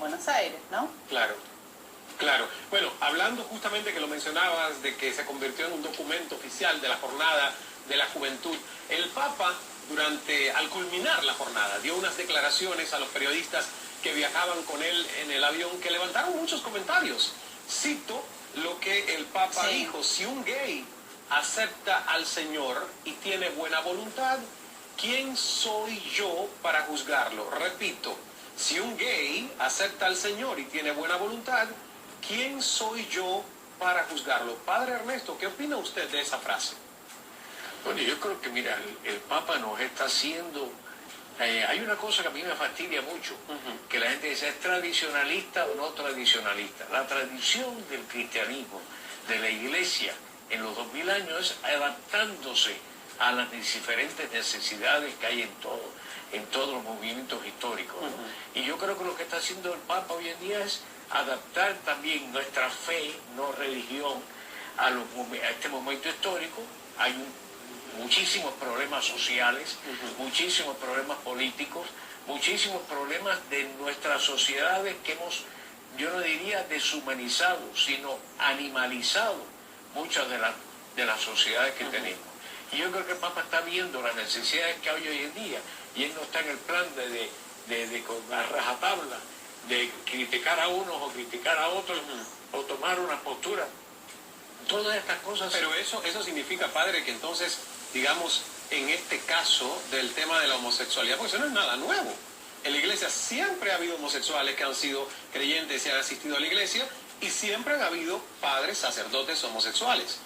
Buenos Aires, ¿no? Claro. Claro. Bueno, hablando justamente que lo mencionabas, de que se convirtió en un documento oficial de la Jornada de la Juventud, el Papa, al culminar la jornada, dio unas declaraciones a los periodistas que viajaban con él en el avión que levantaron muchos comentarios. Cito lo que el Papa dijo: si un gay acepta al Señor y tiene buena voluntad, ¿quién soy yo para juzgarlo? Repito, si un gay acepta al Señor y tiene buena voluntad, ¿quién soy yo para juzgarlo? Padre Ernesto, ¿qué opina usted de esa frase? Bueno, yo creo que, mira, el Papa nos está haciendo... hay una cosa que a mí me fastidia mucho, que la gente dice, ¿es tradicionalista o no tradicionalista? La tradición del cristianismo, de la Iglesia, en los 2000 años, es adaptándose a las diferentes necesidades que hay en todos los movimientos históricos, ¿no? Y yo creo que lo que está haciendo el Papa hoy en día es adaptar también nuestra fe, no religión, a este momento histórico. Hay muchísimos problemas sociales, muchísimos problemas políticos, muchísimos problemas de nuestras sociedades que hemos, yo no diría deshumanizado, sino animalizado muchas de las sociedades que tenemos. Y yo creo que el Papa está viendo las necesidades que hay hoy en día, y él no está en el plan de con la rajatabla, de criticar a unos o criticar a otros, o tomar una postura. Todas estas cosas... Pero eso significa, padre, que entonces, digamos, en este caso del tema de la homosexualidad, porque eso no es nada nuevo. En la iglesia siempre ha habido homosexuales que han sido creyentes y han asistido a la iglesia, y siempre han habido padres, sacerdotes homosexuales,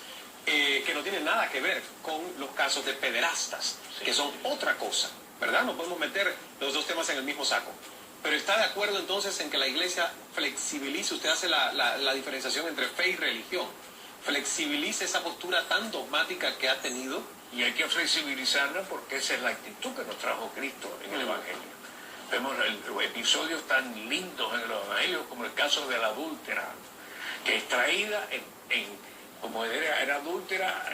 que no tienen nada que ver con los casos de pederastas, que son otra cosa, ¿verdad? No podemos meter los dos temas en el mismo saco. Pero ¿está de acuerdo entonces en que la iglesia flexibilice? Usted hace la diferenciación entre fe y religión. Flexibilice esa postura tan dogmática que ha tenido. Y hay que flexibilizarla porque esa es la actitud que nos trajo Cristo en el Evangelio. Vemos los episodios tan lindos en el Evangelio, como el caso de la adúltera, que es traída como era adúltera,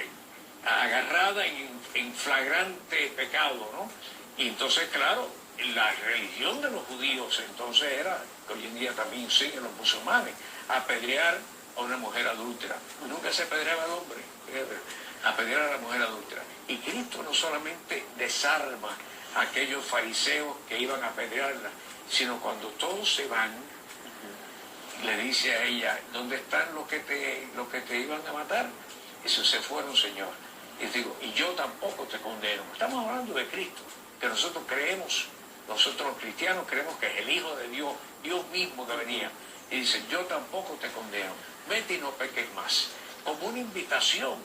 agarrada en flagrante pecado, ¿no? Y entonces, claro, la religión de los judíos entonces era, que hoy en día también enseñan los musulmanes, apedrear a una mujer adúltera. Nunca se apedreaba al hombre, apedrear a la mujer adúltera. Y Cristo no solamente desarma a aquellos fariseos que iban a apedrearla, sino cuando todos se van, le dice a ella, ¿dónde están los que te iban a matar? Eso se fueron, Señor. Y digo, y yo tampoco te condeno. Estamos hablando de Cristo, que nosotros creemos, nosotros los cristianos creemos que es el Hijo de Dios, Dios mismo que venía. Y dice, yo tampoco te condeno, vete y no peques más. Como una invitación.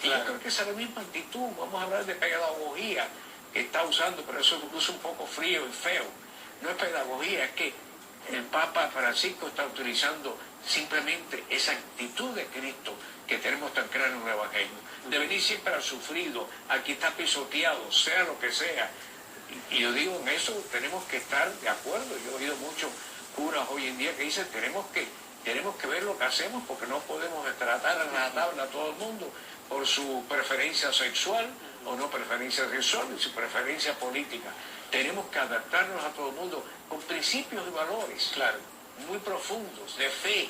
Y yo creo que esa es la misma actitud. Vamos a hablar de pedagogía que está usando, pero eso es un poco frío y feo. No es pedagogía, es que el Papa Francisco está utilizando simplemente esa actitud de Cristo que tenemos tan clara en el Evangelio, de venir siempre al sufrido, al que está pisoteado, sea lo que sea. Y yo digo, en eso tenemos que estar de acuerdo. Yo he oído muchos curas hoy en día que dicen, tenemos que ver lo que hacemos, porque no podemos tratar a la tabla a todo el mundo por su preferencia sexual o no preferencia sexual y su preferencia política. Tenemos que adaptarnos a todo el mundo con principios y valores, claro, muy profundos, de fe.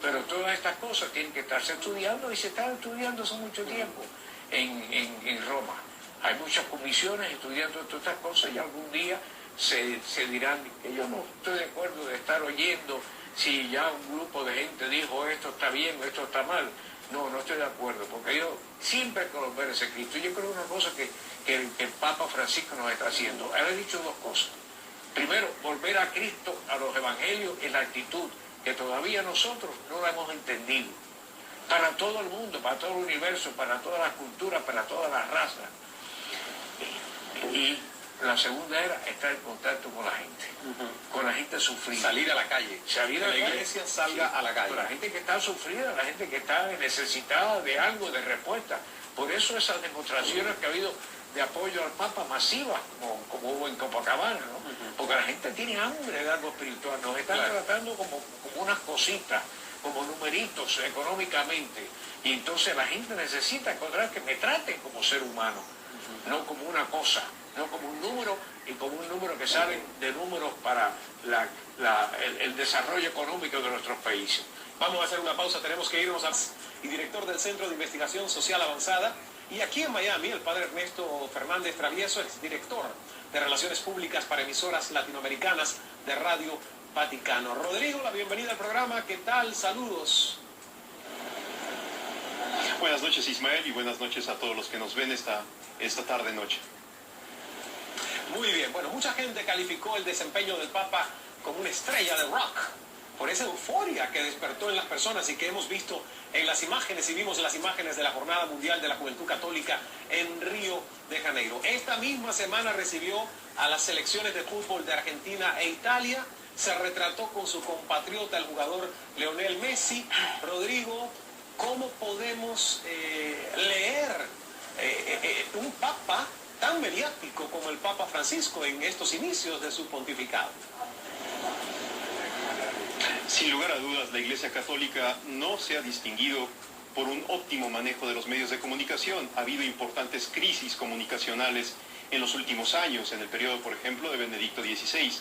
Pero todas estas cosas tienen que estarse estudiando, y se están estudiando hace mucho tiempo en Roma. Hay muchas comisiones estudiando todas estas cosas, y algún día se dirán que yo no estoy de acuerdo de estar oyendo si ya un grupo de gente dijo esto está bien o esto está mal. No estoy de acuerdo, porque yo siempre hay que volver a ese Cristo. Yo creo que una cosa que el Papa Francisco nos está haciendo, él ha dicho dos cosas. Primero, volver a Cristo, a los evangelios, en la actitud que todavía nosotros no la hemos entendido. Para todo el mundo, para todo el universo, para todas las culturas, para todas las razas. Y la segunda era estar en contacto con la gente sufrida. Salir a la calle. Salir a la iglesia salga a la calle. Con la gente que está sufrida, la gente que está necesitada de algo, de respuesta. Por eso esas demostraciones que ha habido de apoyo al Papa masivas, como hubo en Copacabana, ¿no? Porque la gente tiene hambre de algo espiritual. Nos están tratando como unas cositas, como numeritos económicamente. Y entonces la gente necesita encontrar que me traten como ser humano, no como una cosa, no como un número y como un número que sale de números para el desarrollo económico de nuestros países. Vamos a hacer una pausa, tenemos que irnos a... Y director del Centro de Investigación Social Avanzada. Y aquí en Miami, el padre Ernesto Fernández Travieso, exdirector de Relaciones Públicas para Emisoras Latinoamericanas de Radio Vaticano. Rodrigo, la bienvenida al programa. ¿Qué tal? Saludos. Buenas noches, Ismael, y buenas noches a todos los que nos ven esta tarde-noche. Muy bien. Bueno, mucha gente calificó el desempeño del Papa como una estrella de rock, por esa euforia que despertó en las personas y que hemos visto en las imágenes, y vimos las imágenes de la Jornada Mundial de la Juventud Católica en Río de Janeiro. Esta misma semana recibió a las selecciones de fútbol de Argentina e Italia, se retrató con su compatriota, el jugador Lionel Messi. Rodrigo, ¿cómo podemos leer un Papa tan mediático como el Papa Francisco en estos inicios de su pontificado? Sin lugar a dudas, la Iglesia Católica no se ha distinguido por un óptimo manejo de los medios de comunicación. Ha habido importantes crisis comunicacionales en los últimos años, en el periodo, por ejemplo, de Benedicto XVI.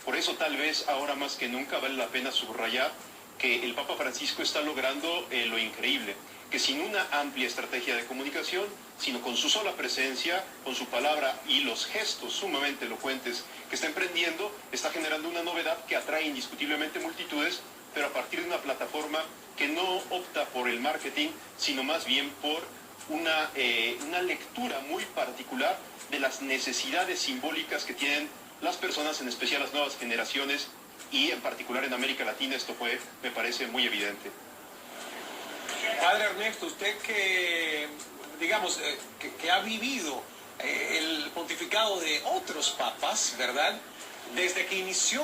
Por eso, tal vez, ahora más que nunca, vale la pena subrayar que el Papa Francisco está logrando lo increíble, que sin una amplia estrategia de comunicación, sino con su sola presencia, con su palabra y los gestos sumamente elocuentes que está emprendiendo, está generando una novedad que atrae indiscutiblemente multitudes, pero a partir de una plataforma que no opta por el marketing, sino más bien por una lectura muy particular de las necesidades simbólicas que tienen las personas, en especial las nuevas generaciones, y en particular en América Latina esto me parece muy evidente. Padre Ernesto, usted que, digamos, que ha vivido el pontificado de otros papas, ¿verdad? Desde que inició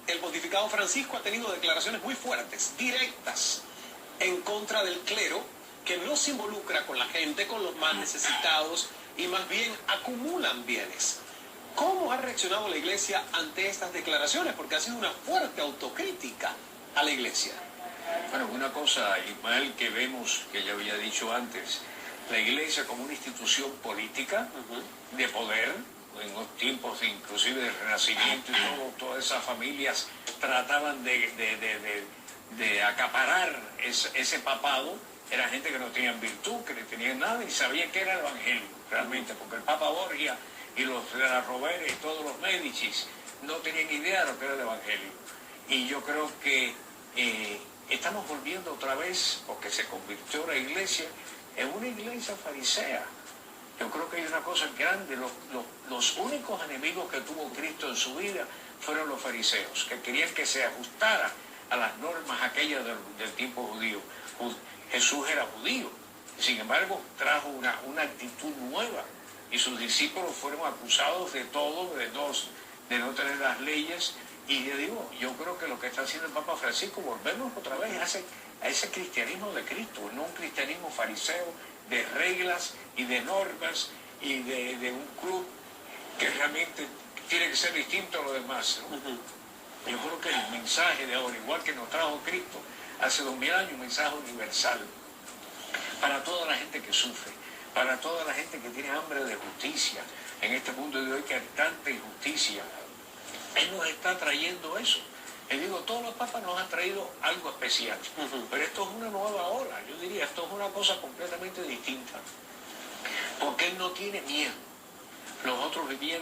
el pontificado Francisco ha tenido declaraciones muy fuertes, directas, en contra del clero, que no se involucra con la gente, con los más necesitados, y más bien acumulan bienes. ¿Cómo ha reaccionado la Iglesia ante estas declaraciones? Porque ha sido una fuerte autocrítica a la Iglesia. Bueno, una cosa, Ismael, que vemos, que ya había dicho antes, la Iglesia como una institución política de poder, en los tiempos inclusive del Renacimiento y todas esas familias trataban de acaparar ese papado. Era gente que no tenían virtud, que no tenían nada y sabían que era el Evangelio, realmente, porque el Papa Borgia y los de la Rovere y todos los Médicis no tenían idea de lo que era el Evangelio. Y yo creo que estamos volviendo otra vez, porque se convirtió la Iglesia en una iglesia farisea. Yo creo que hay una cosa grande, los únicos enemigos que tuvo Cristo en su vida fueron los fariseos, que querían que se ajustara a las normas aquellas del tiempo judío. Jesús era judío, sin embargo trajo una actitud nueva, y sus discípulos fueron acusados de todo, de no tener las leyes. Y yo digo, yo creo que lo que está haciendo el Papa Francisco, volvemos otra vez a ese cristianismo de Cristo, no un cristianismo fariseo de reglas y de normas y de un club que realmente tiene que ser distinto a lo demás, ¿no? Yo creo que el mensaje de ahora, igual que nos trajo Cristo hace 2000 años, un mensaje universal para toda la gente que sufre, para toda la gente que tiene hambre de justicia en este mundo de hoy, que hay tanta injusticia. Él nos está trayendo eso. Y digo, todos los papas nos han traído algo especial, pero esto es una nueva ola. Yo diría, esto es una cosa completamente distinta, porque él no tiene miedo. Los otros vivían,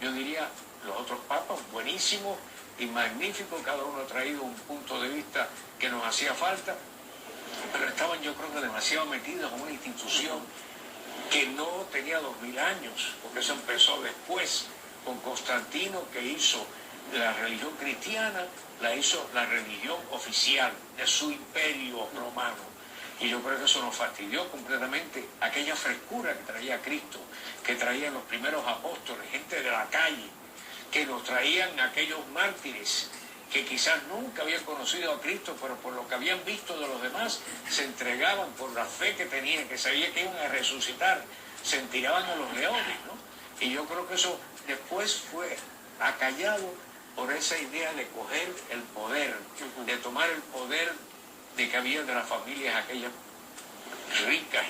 yo diría, los otros papas, buenísimos y magníficos, cada uno ha traído un punto de vista que nos hacía falta, pero estaban, yo creo, que demasiado metidos en una institución que no tenía 2000 años, porque eso empezó después con Constantino, que hizo la religión cristiana, la hizo la religión oficial de su imperio romano. Y yo creo que eso nos fastidió completamente aquella frescura que traía Cristo, que traían los primeros apóstoles, gente de la calle, que nos traían aquellos mártires que quizás nunca habían conocido a Cristo, pero por lo que habían visto de los demás, se entregaban por la fe que tenían, que sabían que iban a resucitar, se tiraban a los leones, ¿no? Y yo creo que eso después fue acallado por esa idea de coger el poder, de tomar el poder de que había de las familias aquellas ricas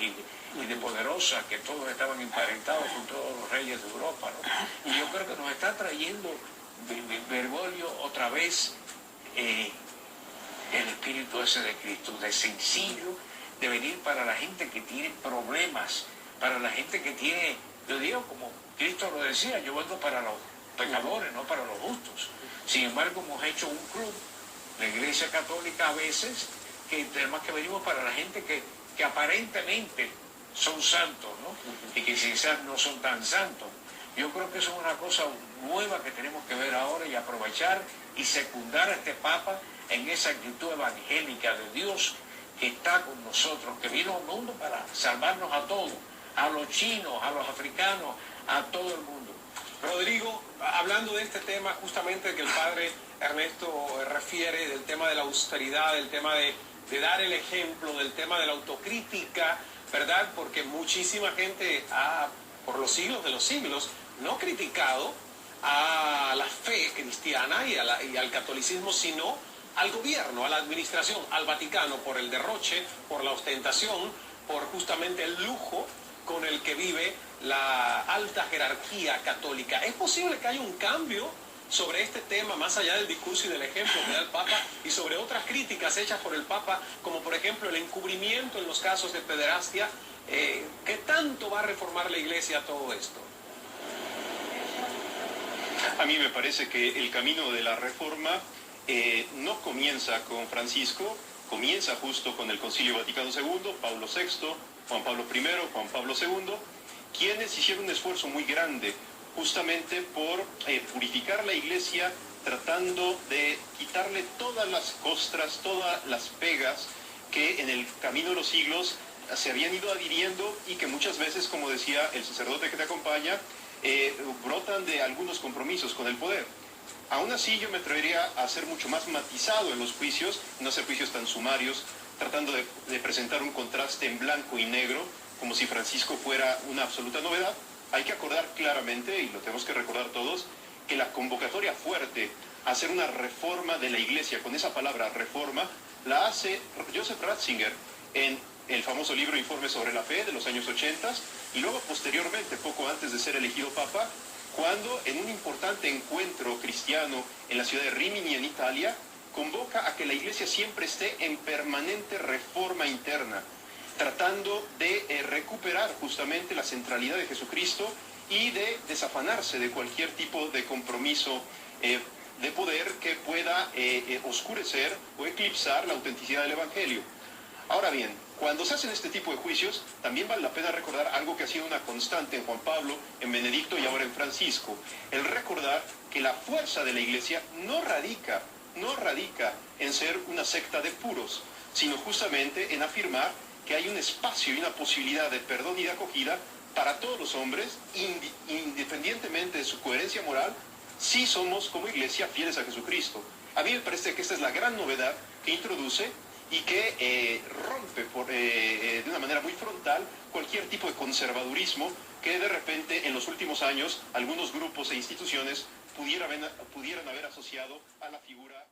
y de poderosa, que todos estaban emparentados con todos los reyes de Europa, ¿no? Y yo creo que nos está trayendo Bergoglio otra vez el espíritu ese de Cristo, de sencillo, de venir para la gente que tiene problemas, para la gente que tiene, yo digo como Cristo lo decía, yo vengo para los pecadores, no para los justos. Sin embargo, hemos hecho un club, la Iglesia Católica a veces, que además que venimos para la gente que aparentemente son santos, ¿no? Y que quizás no son tan santos. Yo creo que eso es una cosa nueva que tenemos que ver ahora y aprovechar y secundar a este Papa en esa actitud evangélica de Dios que está con nosotros, que vino al mundo para salvarnos a todos, a los chinos, a los africanos, a todo el mundo. Rodrigo, hablando de este tema justamente que el padre Ernesto refiere, del tema de la austeridad, del tema de dar el ejemplo, del tema de la autocrítica, ¿verdad? Porque muchísima gente ha, por los siglos de los siglos, no criticado a la fe cristiana y al catolicismo, sino al gobierno, a la administración, al Vaticano, por el derroche, por la ostentación, por justamente el lujo con el que vive la alta jerarquía católica. ¿Es posible que haya un cambio sobre este tema, más allá del discurso y del ejemplo que da el Papa, y sobre otras críticas hechas por el Papa, como por ejemplo el encubrimiento en los casos de pederastia? ¿Qué tanto va a reformar la Iglesia todo esto? A mí me parece que el camino de la reforma no comienza con Francisco, comienza justo con el Concilio Vaticano II, Pablo VI, Juan Pablo I, Juan Pablo II, quienes hicieron un esfuerzo muy grande justamente por purificar la Iglesia, tratando de quitarle todas las costras, todas las pegas que en el camino de los siglos se habían ido adhiriendo y que muchas veces, como decía el sacerdote que te acompaña, brotan de algunos compromisos con el poder. Aún así, yo me atrevería a ser mucho más matizado en los juicios, no hacer juicios tan sumarios, tratando de presentar un contraste en blanco y negro, como si Francisco fuera una absoluta novedad. Hay que acordar claramente, y lo tenemos que recordar todos, que la convocatoria fuerte a hacer una reforma de la Iglesia, con esa palabra reforma, la hace Joseph Ratzinger en el famoso libro Informe sobre la Fe de los años 80, y luego posteriormente, poco antes de ser elegido Papa, cuando en un importante encuentro cristiano en la ciudad de Rimini, en Italia, convoca a que la Iglesia siempre esté en permanente reforma interna, tratando de recuperar justamente la centralidad de Jesucristo y de desafanarse de cualquier tipo de compromiso de poder que pueda oscurecer o eclipsar la autenticidad del Evangelio. Ahora bien, cuando se hacen este tipo de juicios, también vale la pena recordar algo que ha sido una constante en Juan Pablo, en Benedicto y ahora en Francisco, el recordar que la fuerza de la Iglesia no radica en ser una secta de puros, sino justamente en afirmar que hay un espacio y una posibilidad de perdón y de acogida para todos los hombres, independientemente de su coherencia moral, si somos como Iglesia fieles a Jesucristo. A mí me parece que esta es la gran novedad que introduce y que rompe de una manera muy frontal cualquier tipo de conservadurismo que de repente en los últimos años algunos grupos e instituciones pudieran haber asociado a la figura